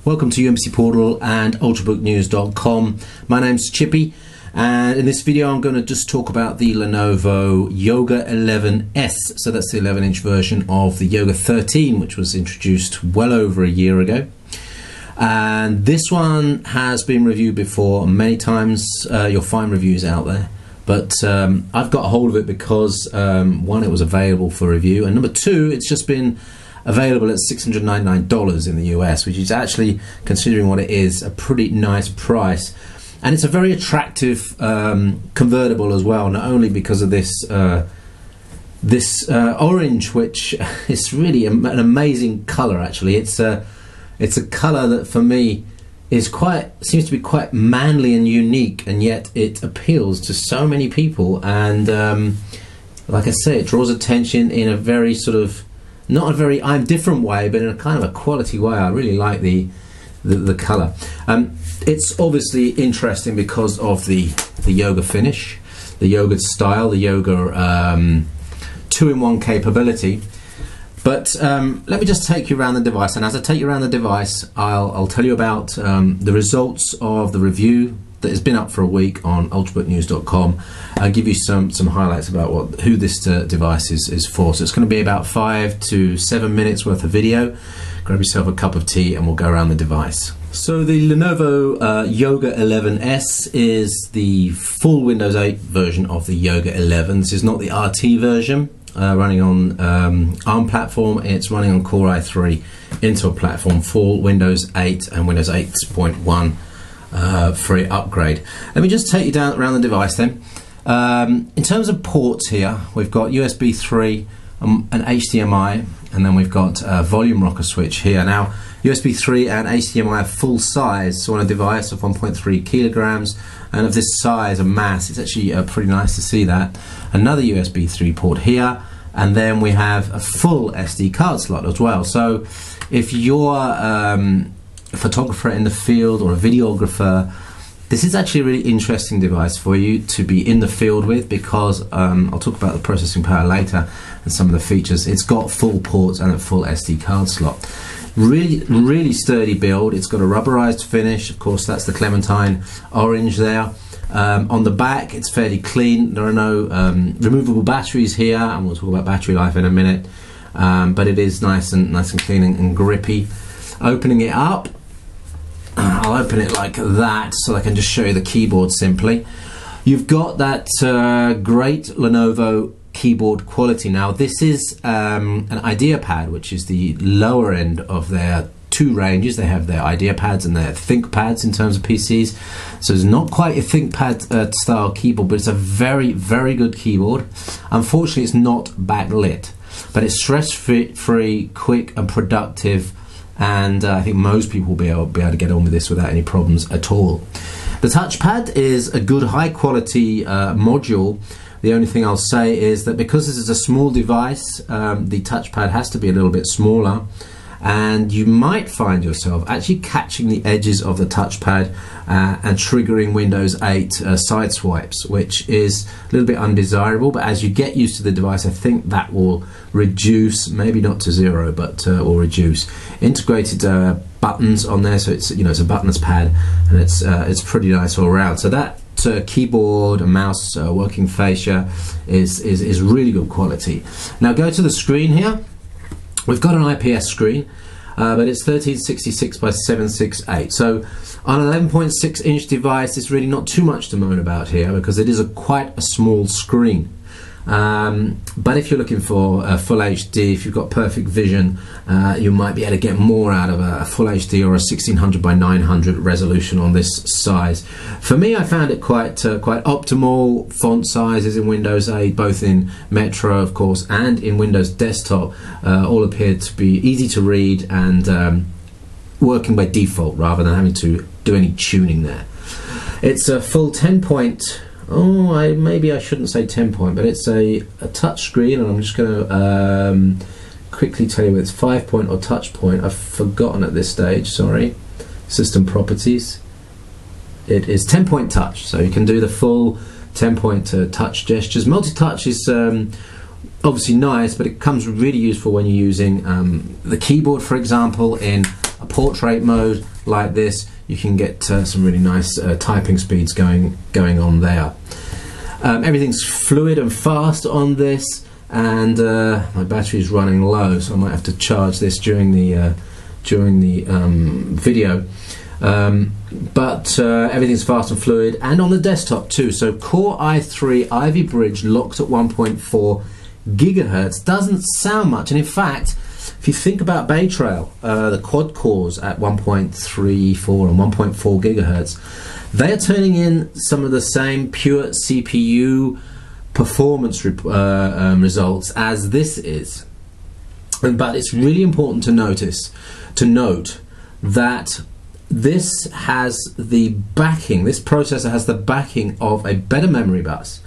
Welcome to UMC Portal and ultrabooknews.com. My name's Chippy, and in this video I'm going to just talk about the Lenovo Yoga 11S. So that's the 11-inch version of the Yoga 13, which was introduced well over a year ago. And this one has been reviewed before many times. You'll find reviews out there, but I've got a hold of it because one, it was available for review, and number two, it's just been available at $699 in the US, which is actually, considering what it is, a pretty nice price. And it's a very attractive convertible as well, not only because of this orange, which is really an amazing color. Actually, it's a color that for me seems to be quite manly and unique, and yet it appeals to so many people. And like I say, it draws attention in a very sort of, not a very I'm different way, but in a kind of a quality way. I really like the color. It's obviously interesting because of the yoga finish, the yoga style, the yoga two-in-one capability. But let me just take you around the device, and as I take you around the device, I'll tell you about the results of the review that has been up for a week on ultrabooknews.com. I'll give you some highlights about who this device is for. So it's going to be about 5 to 7 minutes worth of video. Grab yourself a cup of tea and we'll go around the device. So the Lenovo Yoga 11S is the full Windows 8 version of the Yoga 11. This is not the RT version. Running on ARM platform, it's running on Core i3 Intel platform, full Windows 8 and Windows 8.1 free upgrade. Let me just take you down around the device then. In terms of ports here, we've got USB 3, an HDMI, and then we've got a volume rocker switch here. Now, USB 3 and HDMI are full size, so on a device of 1.3 kilograms and of this size and mass, it's actually pretty nice to see that. Another USB 3 port here, and then we have a full SD card slot as well. So if you're a photographer in the field or a videographer, this is actually a really interesting device for you to be in the field with, because I'll talk about the processing power later and some of the features. It's got full ports and a full SD card slot. Really sturdy build. It's got a rubberized finish. Of course, that's the Clementine orange there. On the back, it's fairly clean. There are no removable batteries here, and we'll talk about battery life in a minute. But it is nice and clean and grippy. Opening it up, I'll open it like that so I can just show you the keyboard simply. You've got that great Lenovo keyboard quality. Now this is an IdeaPad, which is the lower end of their two ranges. They have their IdeaPads and their ThinkPads in terms of PCs. So it's not quite a ThinkPad style keyboard, but it's a very good keyboard. Unfortunately, it's not backlit, but it's stress-free, quick and productive. And I think most people will be able to get on with this without any problems at all. The touchpad is a good high quality module. The only thing I'll say is that because this is a small device, the touchpad has to be a little bit smaller, and you might find yourself actually catching the edges of the touchpad and triggering Windows 8 side swipes, which is a little bit undesirable. But as you get used to the device, I think that will reduce, maybe not to zero, but will reduce. Integrated buttons on there, so it's it's a buttonless pad, and it's pretty nice all around. So that keyboard and mouse working fascia is really good quality. Now go to the screen here. We've got an IPS screen, but it's 1366 by 768. So on an 11.6 inch device, it's really not too much to moan about here, because it is quite a small screen. But if you're looking for full HD, if you've got perfect vision, you might be able to get more out of a full HD or a 1600 by 900 resolution on this size. For me, I found it quite optimal. Font sizes in Windows 8, both in Metro, of course, and in Windows Desktop, all appeared to be easy to read and working by default rather than having to do any tuning there. It's a full 10-point. Maybe I shouldn't say 10-point, but it's a touch screen, and I'm just going to quickly tell you whether it's 5-point or touch point. I've forgotten at this stage, sorry. System properties. It is 10-point touch, so you can do the full 10-point touch gestures. Multi-touch is obviously nice, but it comes really useful when you're using the keyboard, for example, in a portrait mode like this, you can get some really nice typing speeds going on there. Everything's fluid and fast on this, and my battery is running low, so I might have to charge this during the video. But everything's fast and fluid, and on the desktop too. So Core i3 Ivy Bridge locked at 1.4 gigahertz doesn't sound much, and in fact, if you think about Bay Trail, the quad cores at 1.34 and 1.4 gigahertz, they are turning in some of the same pure CPU performance results as this is. But it's really important to note that this has the backing, this processor has the backing of a better memory bus,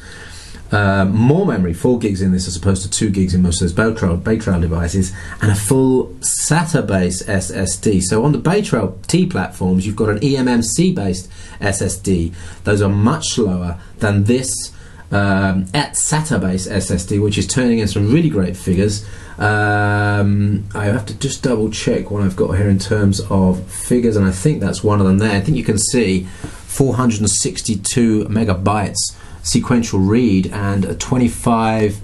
more memory, 4 gigs in this as opposed to 2 gigs in most of those Bay Trail devices, and a full SATA based SSD. So on the Bay Trail T platforms, you've got an eMMC based SSD. Those are much slower than this at SATA based SSD, which is turning in some really great figures. I have to just double check what I've got here in terms of figures, and I think that's one of them there. I think you can see 462 megabytes sequential read and a 25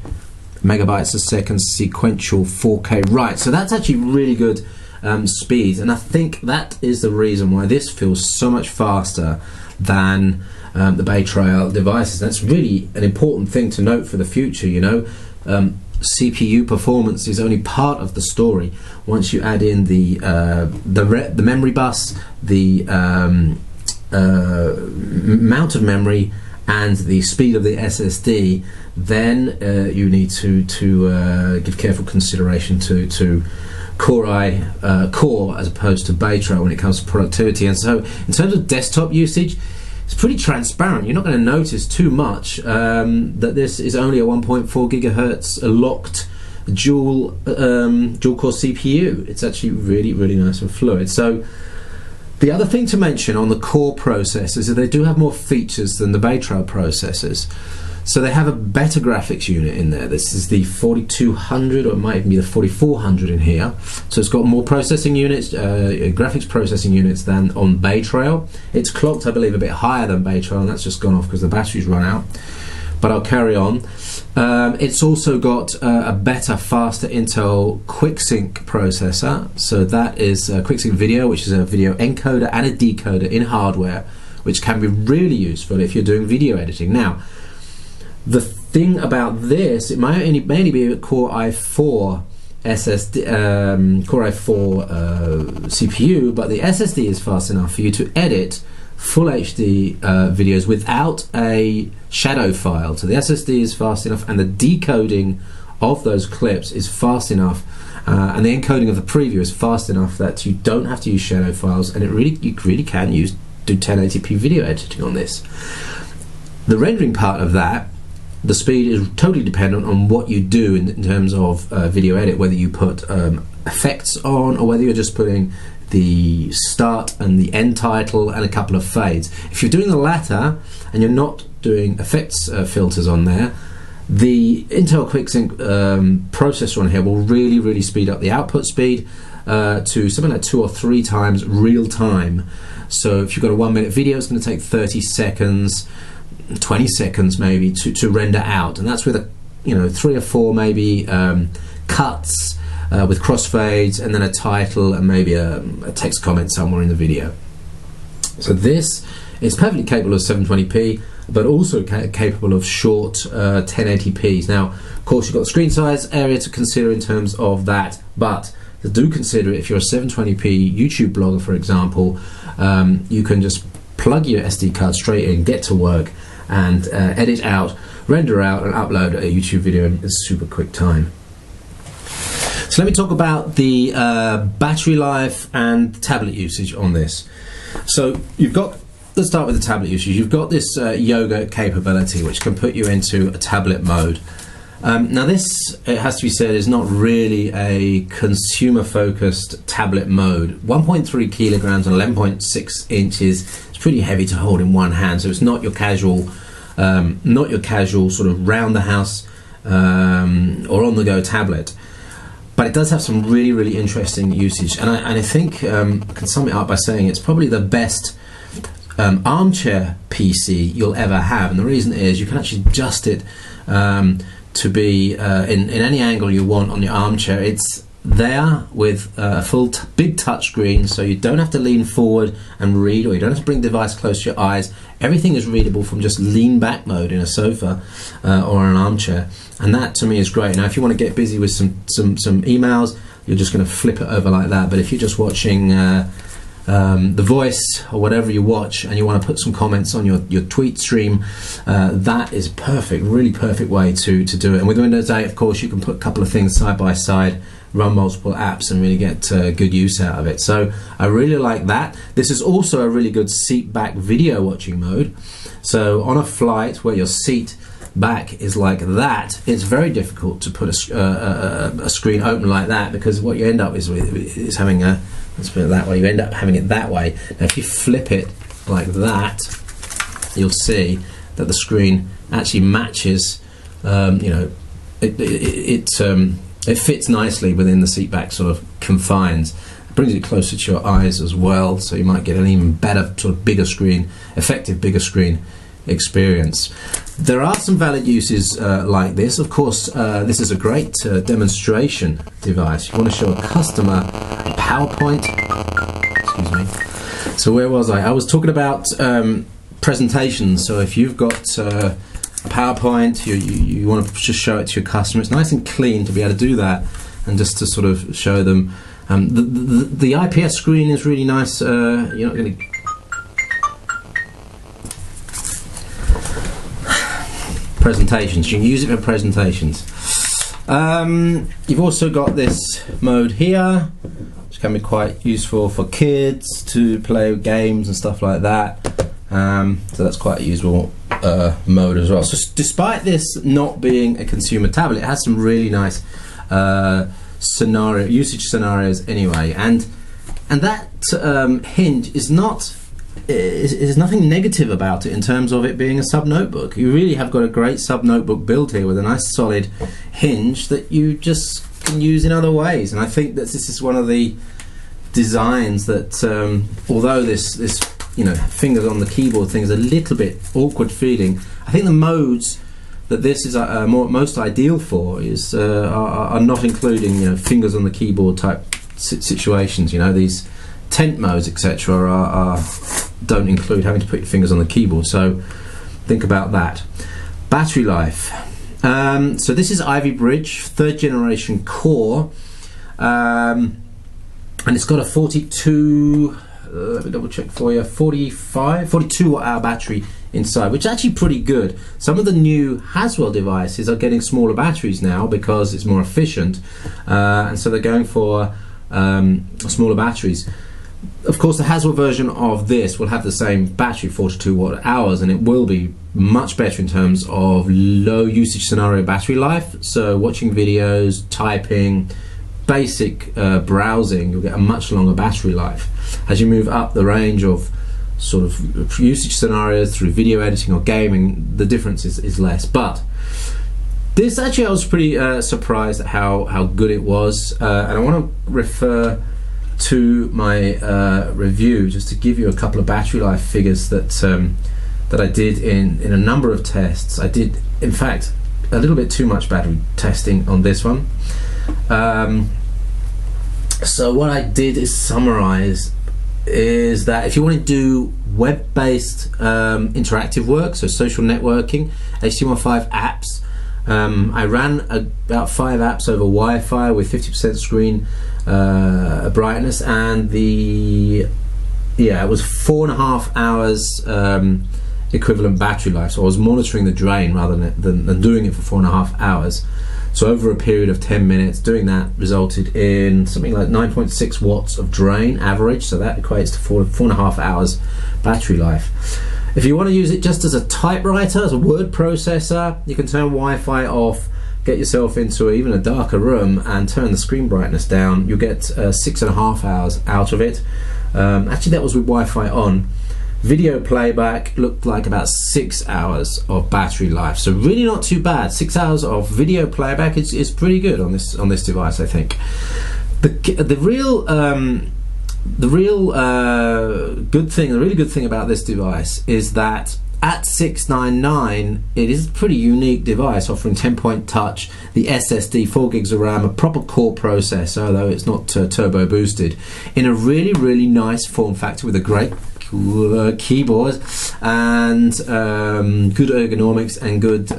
megabytes a second sequential 4K write. So that's actually really good speeds, and I think that is the reason why this feels so much faster than the Bay Trail devices. That's really an important thing to note for the future, you know. CPU performance is only part of the story. Once you add in the memory bus, the amount of memory, and the speed of the SSD, then you need to give careful consideration to Core as opposed to Bay Trail when it comes to productivity. And so in terms of desktop usage, it's pretty transparent. You're not going to notice too much that this is only a 1.4 gigahertz locked dual core CPU. It's actually really nice and fluid. So the other thing to mention on the Core processors is that they do have more features than the Bay Trail processors. So they have a better graphics unit in there. This is the 4200, or it might even be the 4400 in here. So it's got more processing units, graphics processing units than on Bay Trail. It's clocked, I believe, a bit higher than Bay Trail, and that's just gone off because the battery's run out. But I'll carry on. It's also got a better, faster Intel QuickSync processor. So that is QuickSync Video, which is a video encoder and a decoder in hardware, which can be really useful if you're doing video editing. Now, the thing about this, it might mainly be a Core i4 SSD, Core i4 CPU, but the SSD is fast enough for you to edit full HD videos without a shadow file. So the SSD is fast enough, and the decoding of those clips is fast enough, and the encoding of the preview is fast enough that you don't have to use shadow files, and you really can do 1080p video editing on this. The rendering part of that, the speed is totally dependent on what you do in terms of video edit, whether you put effects on or whether you're just putting the start and the end title and a couple of fades. If you're doing the latter and you're not doing effects filters on there, the Intel QuickSync processor on here will really speed up the output speed to something like 2 or 3 times real time. So if you've got a 1-minute video, it's going to take 30 seconds, 20 seconds maybe to render out, and that's with a 3 or 4 maybe cuts with crossfades, and then a title and maybe a text comment somewhere in the video. So this is perfectly capable of 720p, but also capable of short 1080p's. Now, of course, you've got the screen size area to consider in terms of that, but do consider it if you're a 720p YouTube blogger, for example. You can just plug your SD card straight in, get to work, and edit out, render out, and upload a YouTube video in a super quick time. So let me talk about the battery life and tablet usage on this. So let's start with the tablet usage. You've got this Yoga capability, which can put you into a tablet mode. Now this, it has to be said, is not really a consumer-focused tablet mode. 1.3 kilograms and 11.6 inches. It's pretty heavy to hold in one hand, so it's not your casual, sort of round the house or on the go tablet. But it does have some really, really interesting usage, and I think I can sum it up by saying it's probably the best armchair PC you'll ever have. And the reason is you can actually adjust it to be in any angle you want on your armchair. It's there with a full big touch screen, so you don't have to lean forward and read, or you don't have to bring the device close to your eyes. Everything is readable from just lean back mode in a sofa or an armchair, and that to me is great. Now if you want to get busy with some emails, you're just going to flip it over like that. But if you're just watching The Voice or whatever you watch, and you want to put some comments on your tweet stream, that is perfect, really perfect way to do it. And with Windows 8, of course, you can put a couple of things side by side, run multiple apps, and really get good use out of it. So I really like that. This is also a really good seat back video watching mode. So on a flight where your seat back is like that, it's very difficult to put a screen open like that, because what you end up is having a, let's put it that way, you end up having it that way. Now if you flip it like that, you'll see that the screen actually matches, you know, it fits nicely within the seat back sort of confines. It brings it closer to your eyes as well, so you might get an even better sort of bigger screen, effective bigger screen experience. There are some valid uses like this. Of course, this is a great demonstration device. You want to show a customer a PowerPoint. Excuse me. So where was I? I was talking about presentations. So if you've got a PowerPoint, you want to just show it to your customer. It's nice and clean to be able to do that, and just to sort of show them. The IPS screen is really nice. You're not going to presentations. You can use it for presentations. You've also got this mode here, which can be quite useful for kids to play games and stuff like that. So that's quite a useful mode as well. So despite this not being a consumer tablet, it has some really nice usage scenarios anyway. And that hinge is not. There's nothing negative about it in terms of it being a sub notebook. You really have got a great sub notebook build here with a nice solid hinge that you just can use in other ways. And I think that this is one of the designs that, although this you know, fingers on the keyboard thing is a little bit awkward feeling, I think the modes that this is most ideal for is are not including, you know, fingers on the keyboard type situations. You know, these tent modes, etc., don't include having to put your fingers on the keyboard, so think about that. Battery life. So this is Ivy Bridge 3rd generation core, and it's got a 42, let me double check for you, 42 watt hour battery inside, which is actually pretty good. Some of the new Haswell devices are getting smaller batteries now because it's more efficient, and so they're going for smaller batteries. Of course, the Haswell version of this will have the same battery, 42 watt hours, and it will be much better in terms of low usage scenario battery life. So watching videos, typing, basic browsing, you'll get a much longer battery life. As you move up the range of sort of usage scenarios through video editing or gaming, the difference is less. But this actually, I was pretty surprised at how good it was, and I want to refer to my review just to give you a couple of battery life figures that that I did in a number of tests. I did, in fact, a little bit too much battery testing on this one. So what I did is summarize is that if you want to do web-based interactive work, so social networking, HTML5 apps, I ran about 5 apps over Wi-Fi with 50% screen brightness, and it was 4.5 hours equivalent battery life. So I was monitoring the drain rather than doing it for 4.5 hours. So over a period of 10 minutes, doing that resulted in something like 9.6 watts of drain average. So that equates to 4.5 hours battery life. If you want to use it just as a typewriter, as a word processor, you can turn Wi-Fi off, get yourself into even a darker room and turn the screen brightness down. You'll get 6.5 hours out of it. Actually, that was with Wi-Fi on. Video playback looked like about 6 hours of battery life, so really not too bad. 6 hours of video playback is pretty good on this device, I think. The really good thing about this device is that at $699, it is a pretty unique device, offering 10-point touch, the SSD, 4 gigs of RAM, a proper core processor, though it's not turbo boosted, in a really nice form factor with a great keyboard and good ergonomics and good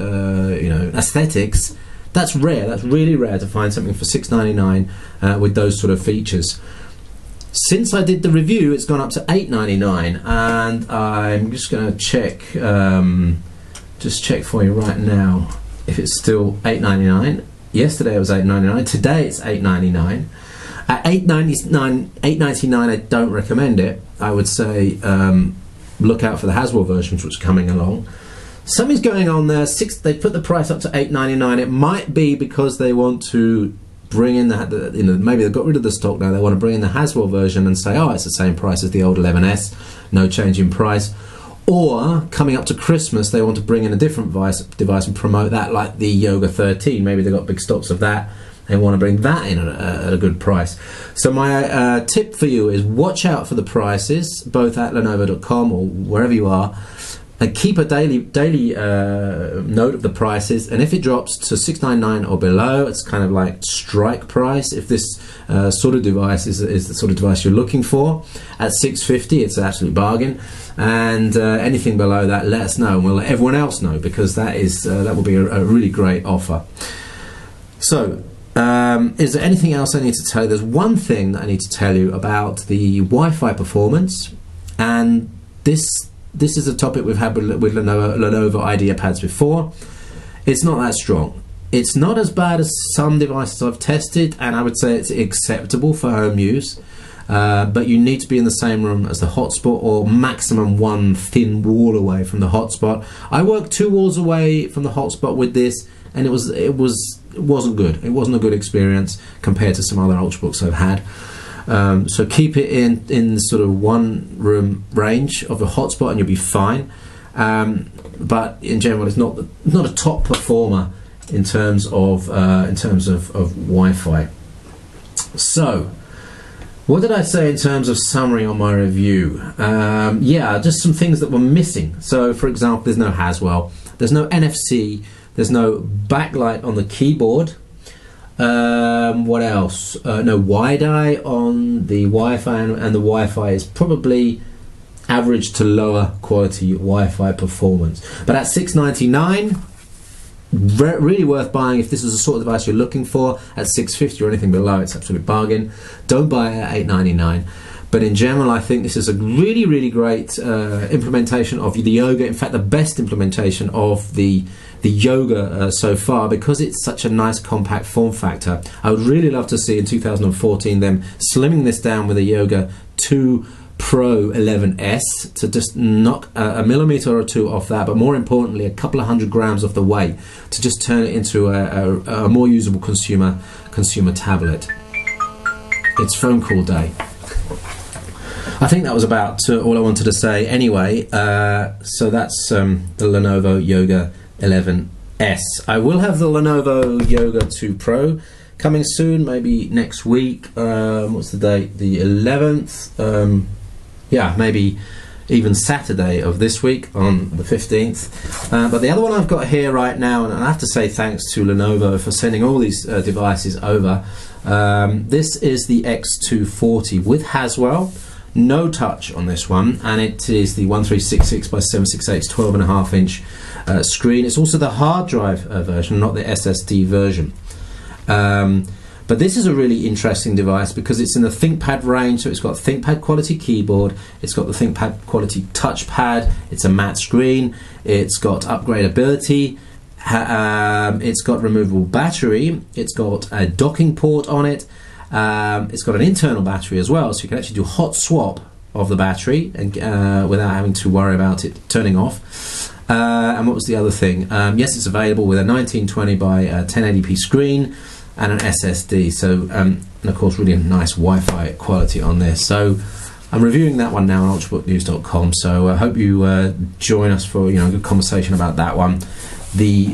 aesthetics. That's rare. That's really rare to find something for $699 with those sort of features. Since I did the review, it's gone up to $899, and I'm just going to check for you right now if it's still $899. Yesterday it was $899. Today it's $899. At $899, I don't recommend it. I would say look out for the Haswell versions, which are coming along. Something's going on there. They put the price up to $899. It might be because they want to bring in maybe they've got rid of the stock now. They want to bring in the Haswell version and say, oh, it's the same price as the old 11S, no change in price. Or coming up to Christmas, they want to bring in a different device and promote that, like the Yoga 13. Maybe they've got big stocks of that. They want to bring that in at a good price. So my tip for you is watch out for the prices, both at Lenovo.com or wherever you are, and keep a daily note of the prices. And if it drops to $699 or below, it's kind of like strike price. If this sort of device is the sort of device you're looking for, at $650, it's an absolute bargain. And anything below that, let us know, and we'll let everyone else know, because that will be a really great offer. So, is there anything else I need to tell you? There's one thing that I need to tell you about the Wi-Fi performance, and this is a topic we've had with Lenovo IdeaPads before. It's not that strong. It's not as bad as some devices I've tested, and I would say it's acceptable for home use, but you need to be in the same room as the hotspot, or maximum one thin wall away from the hotspot. I worked 2 walls away from the hotspot with this, and it wasn't good. It wasn't a good experience compared to some other Ultrabooks I've had. So keep it in sort of 1 room range of a hotspot and you'll be fine. But in general, it's not a top performer in terms of Wi-Fi. So, what did I say in terms of summary on my review? Yeah, just some things that were missing. So, for example, there's no Haswell, there's no NFC, there's no backlight on the keyboard. What else? No WiDi on the Wi-Fi, and the Wi-Fi is probably average to lower quality Wi-Fi performance. But at $699, really worth buying if this is the sort of device you're looking for. At $650 or anything below, it's an absolute bargain. Don't buy it at $899. But in general, I think this is a really great implementation of the Yoga. In fact, the best implementation of the Yoga so far, because it's such a nice compact form factor. I would really love to see in 2014 them slimming this down with a Yoga 2 Pro 11S to just knock a millimeter or 2 off that, but more importantly a couple of 100 grams off the weight to just turn it into a more usable consumer tablet. It's phone call day. I think that was about all I wanted to say anyway. So that's the Lenovo Yoga 11S. I will have the Lenovo Yoga 2 Pro coming soon, maybe next week. What's the date? The 11th. Yeah, maybe even Saturday of this week on the 15th. But the other one I've got here right now, and I have to say thanks to Lenovo for sending all these devices over. This is the X240 with Haswell. No touch on this one, and it is the 1366 by 768 12.5 inch screen. It's also the hard drive version, not the SSD version. But this is a really interesting device because it's in the ThinkPad range, so it's got ThinkPad quality keyboard, it's got the ThinkPad quality touchpad, it's a matte screen, it's got upgradability, it's got removable battery, it's got a docking port on it, it's got an internal battery as well, so you can actually do hot swap of the battery and, without having to worry about it turning off. And what was the other thing? Yes, it's available with a 1920 by 1080p screen and an SSD, so and of course really nice Wi-Fi quality on this. So I'm reviewing that one now on ultrabooknews.com, so I hope you join us for a good conversation about that one. The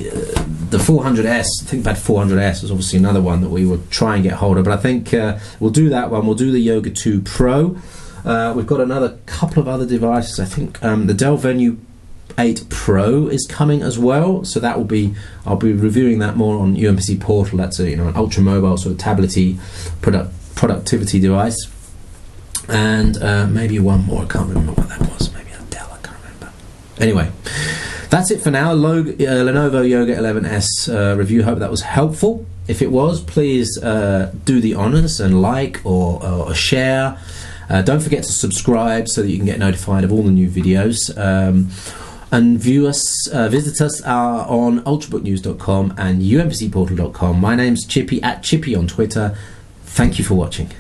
400S, I think that 400S was obviously another one that we will try and get hold of, but I think we'll do that one. We'll do the Yoga 2 Pro. We've got another couple of other devices. I think the Dell Venue 8 Pro is coming as well, so that will be, I'll be reviewing that more on UMPC Portal. That's a an ultra mobile sort of tablety productivity device. And maybe one more, I can't remember what that was, maybe a Dell, I can't remember. Anyway, that's it for now. Lenovo Yoga 11S review. Hope that was helpful. If it was, please do the honors and like or share. Don't forget to subscribe so that you can get notified of all the new videos. And visit us on ultrabooknews.com and umpcportal.com. My name's Chippy, at Chippy on Twitter. Thank you for watching.